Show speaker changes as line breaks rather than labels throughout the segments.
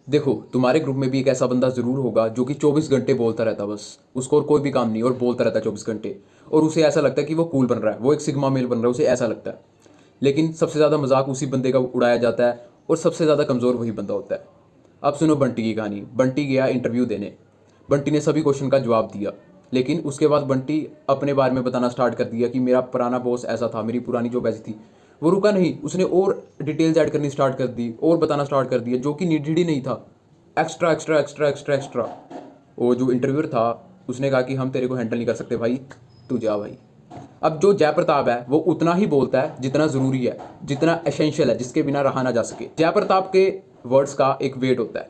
देखो, तुम्हारे ग्रुप में भी एक ऐसा बंदा ज़रूर होगा जो कि 24 घंटे बोलता रहता है, बस उसको और कोई भी काम नहीं और बोलता रहता है 24 घंटे। और उसे ऐसा लगता है कि वो कूल बन रहा है, वो एक सिग्मा मेल बन रहा है, उसे ऐसा लगता है। लेकिन सबसे ज़्यादा मजाक उसी बंदे का उड़ाया जाता है और सबसे ज़्यादा कमज़ोर वही बंदा होता है। अब सुनो बंटी की कहानी। बंटी गया इंटरव्यू देने। बंटी ने सभी क्वेश्चन का जवाब दिया, लेकिन उसके बाद बंटी अपने बारे में बताना स्टार्ट कर दिया कि मेरा पुराना बॉस ऐसा था, मेरी पुरानी जॉब ऐसी थी। वो रुका नहीं, उसने और डिटेल्स ऐड करनी स्टार्ट कर दी और बताना स्टार्ट कर दिया, जो कि नीडेड ही नहीं था। Extra extra extra extra extra. वो जो इंटरव्यूअर था उसने कहा कि हम तेरे को हैंडल नहीं कर सकते भाई, तू जा भाई। अब जो जयप्रताप है वो उतना ही बोलता है जितना ज़रूरी है, जितना एसेंशियल है, जिसके बिना रहा ना जा सके। जयप्रताप के वर्ड्स का एक वेट होता है,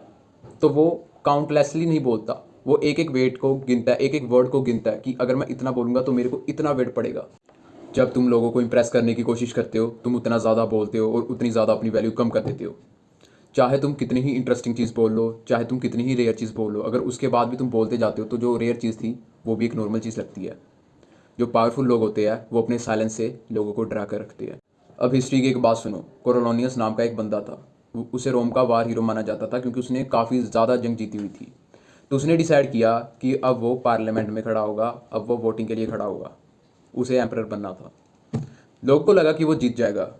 तो वो काउंटलेसली नहीं बोलता, वो एक एक वेट को गिनता है, एक एक वर्ड को गिनता है कि अगर मैं इतना बोलूँगा तो मेरे को इतना वेट पड़ेगा। जब तुम लोगों को इंप्रेस करने की कोशिश करते हो, तुम उतना ज़्यादा बोलते हो और उतनी ज़्यादा अपनी वैल्यू कम कर देते हो। चाहे तुम कितनी ही इंटरेस्टिंग चीज़ बोल लो, चाहे तुम कितनी ही रेयर चीज़ बोल लो, अगर उसके बाद भी तुम बोलते जाते हो तो जो रेयर चीज़ थी वो भी एक नॉर्मल चीज़ लगती है। जो पावरफुल लोग होते हैं वो अपने साइलेंस से लोगों को डरा कर रखते हैं। अब हिस्ट्री की एक बात सुनो। कोरोलोनियस नाम का एक बंदा था। उसे रोम का वार हीरो माना जाता था क्योंकि उसने काफ़ी ज़्यादा जंग जीती हुई थी। तो उसने डिसाइड किया कि अब वो पार्लियामेंट में खड़ा होगा, अब वो वोटिंग के लिए खड़ा होगा। उसे एम्परर बनना था। लोग को लगा कि वो जीत जाएगा,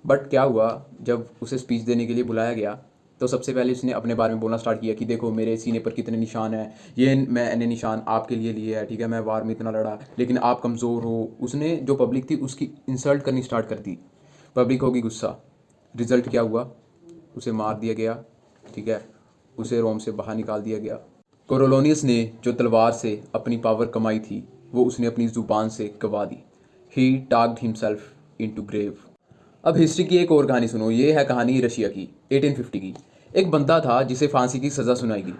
बट क्या हुआ, जब उसे स्पीच देने के लिए बुलाया गया तो सबसे पहले उसने अपने बारे में बोलना स्टार्ट किया कि देखो मेरे सीने पर कितने निशान हैं, ये मैंने निशान आपके लिए लिए है, ठीक है, मैं वार में इतना लड़ा लेकिन आप कमज़ोर हो। उसने जो पब्लिक थी उसकी इंसल्ट करनी स्टार्ट कर दी। पब्लिक होगी गुस्सा। रिजल्ट क्या हुआ, उसे मार दिया गया, ठीक है, उसे रोम से बाहर निकाल दिया गया। कोरोलोनियस ने जो तलवार से अपनी पावर कमाई थी वो उसने अपनी ज़ुबान से गवा दी। ही टाग्ड हिमसेल्फ इनटू ग्रेव। अब हिस्ट्री की एक और कहानी सुनो। ये है कहानी रशिया की, 1850 की। एक बंदा था जिसे फांसी की सज़ा सुनाई गई।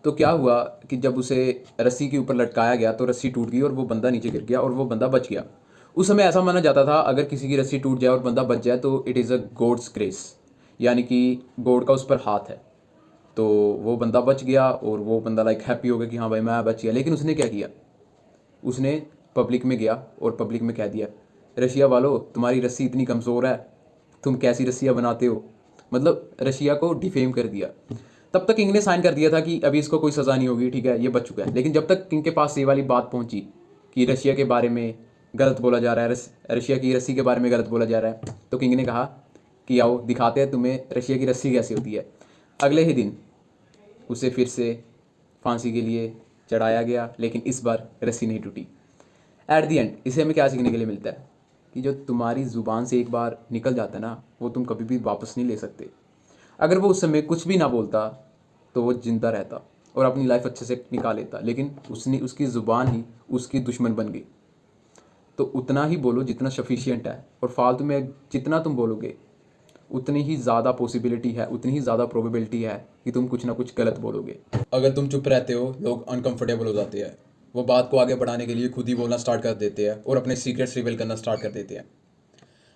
तो क्या हुआ कि जब उसे रस्सी के ऊपर लटकाया गया तो रस्सी टूट गई और वो बंदा नीचे गिर गया और वो बंदा बच गया। उस समय ऐसा माना जाता था अगर किसी की रस्सी टूट जाए और बंदा बच जाए तो it is a God's grace, यानी कि गॉड का उस पर हाथ है। तो वो बंदा बच गया और वो बंदा लाइक हैप्पी हो गया कि हाँ भाई मैं बच गया। लेकिन उसने क्या किया, उसने पब्लिक में गया और पब्लिक में कह दिया, रशिया वालों तुम्हारी रस्सी इतनी कमज़ोर है, तुम कैसी रस्सियाँ बनाते हो। मतलब रशिया को डिफेम कर दिया। तब तक किंग ने साइन कर दिया था कि अभी इसको कोई सज़ा नहीं होगी, ठीक है, ये बच चुका है। लेकिन जब तक किंग के पास ये वाली बात पहुंची कि रशिया के बारे में गलत बोला जा रहा है, रशिया की रस्सी के बारे में गलत बोला जा रहा है, तो किंग ने कहा कि आओ दिखाते हैं तुम्हें रशिया की रस्सी कैसी होती है। अगले ही दिन उसे फिर से फांसी के लिए चढ़ाया गया, लेकिन इस बार रस्सी नहीं टूटी। एट दी एंड इसे हमें क्या सीखने के लिए मिलता है कि जो तुम्हारी ज़ुबान से एक बार निकल जाता है ना, वो तुम कभी भी वापस नहीं ले सकते। अगर वो उस समय कुछ भी ना बोलता तो वो जिंदा रहता और अपनी लाइफ अच्छे से निकाल लेता, लेकिन उसने उसकी ज़ुबान ही उसकी दुश्मन बन गई। तो उतना ही बोलो जितना सफिशियंट है, और फालतू में जितना तुम बोलोगे उतनी ही ज़्यादा पॉसिबिलिटी है, उतनी ही ज़्यादा प्रोबेबिलिटी है कि तुम कुछ ना कुछ गलत बोलोगे। अगर तुम चुप रहते हो लोग अनकंफर्टेबल हो जाते हैं, वो बात को आगे बढ़ाने के लिए खुद ही बोलना स्टार्ट कर देते हैं और अपने सीक्रेट्स रिवील करना स्टार्ट कर देते हैं।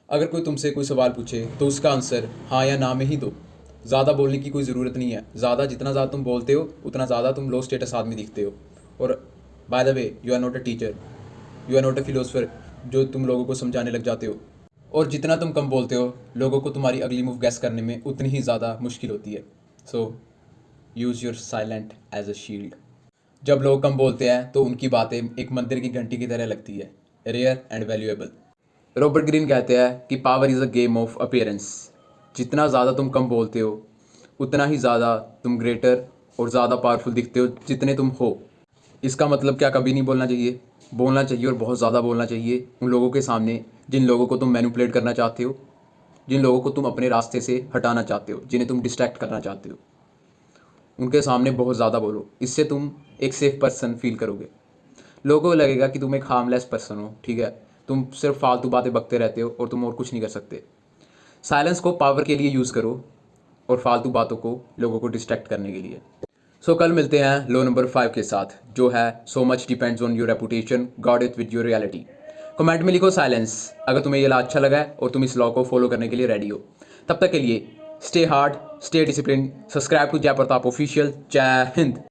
अगर कोई तुमसे कोई सवाल पूछे तो उसका आंसर हाँ या ना में ही दो। ज़्यादा बोलने की कोई ज़रूरत नहीं है। जितना ज़्यादा तुम बोलते हो उतना ज़्यादा तुम लो स्टेटस आदमी दिखते हो। और by the way you are not a teacher, you are not a philosopher जो तुम लोगों को समझाने लग जाते हो। और जितना तुम कम बोलते हो लोगों को तुम्हारी अगली मूव गैस करने में उतनी ही ज़्यादा मुश्किल होती है। So use your silent as a shield. जब लोग कम बोलते हैं तो उनकी बातें एक मंदिर की घंटी की तरह लगती है, rare and valuable. Robert Green कहते हैं कि power is a game of appearance. जितना ज़्यादा तुम कम बोलते हो उतना ही ज़्यादा तुम ग्रेटर और ज़्यादा पावरफुल दिखते हो जितने तुम हो। इसका मतलब क्या, कभी नहीं बोलना चाहिए। बोलना चाहिए और बहुत ज़्यादा बोलना चाहिए उन लोगों के सामने जिन लोगों को तुम मैनिपुलेट करना चाहते हो, जिन लोगों को तुम अपने रास्ते से हटाना चाहते हो, जिन्हें तुम डिस्ट्रैक्ट करना चाहते हो। उनके सामने बहुत ज़्यादा बोलो, इससे तुम एक सेफ पर्सन फील करोगे। लोगों को लगेगा कि तुम एक हार्मलेस पर्सन हो, ठीक है, तुम सिर्फ फालतू बातें बकते रहते हो और तुम और कुछ नहीं कर सकते। साइलेंस को पावर के लिए यूज़ करो और फालतू बातों को लोगों को डिस्ट्रैक्ट करने के लिए। सो कल मिलते हैं लॉ नंबर 5 के साथ, जो है so much depends on your reputation, God it with your reality. Comment में लिखो साइलेंस अगर तुम्हें ये लॉ अच्छा लगा है और तुम इस लॉ को फॉलो करने के लिए रेडी हो। तब तक के लिए stay hard, stay discipline, subscribe to Jay Pratap official. जय हिंद।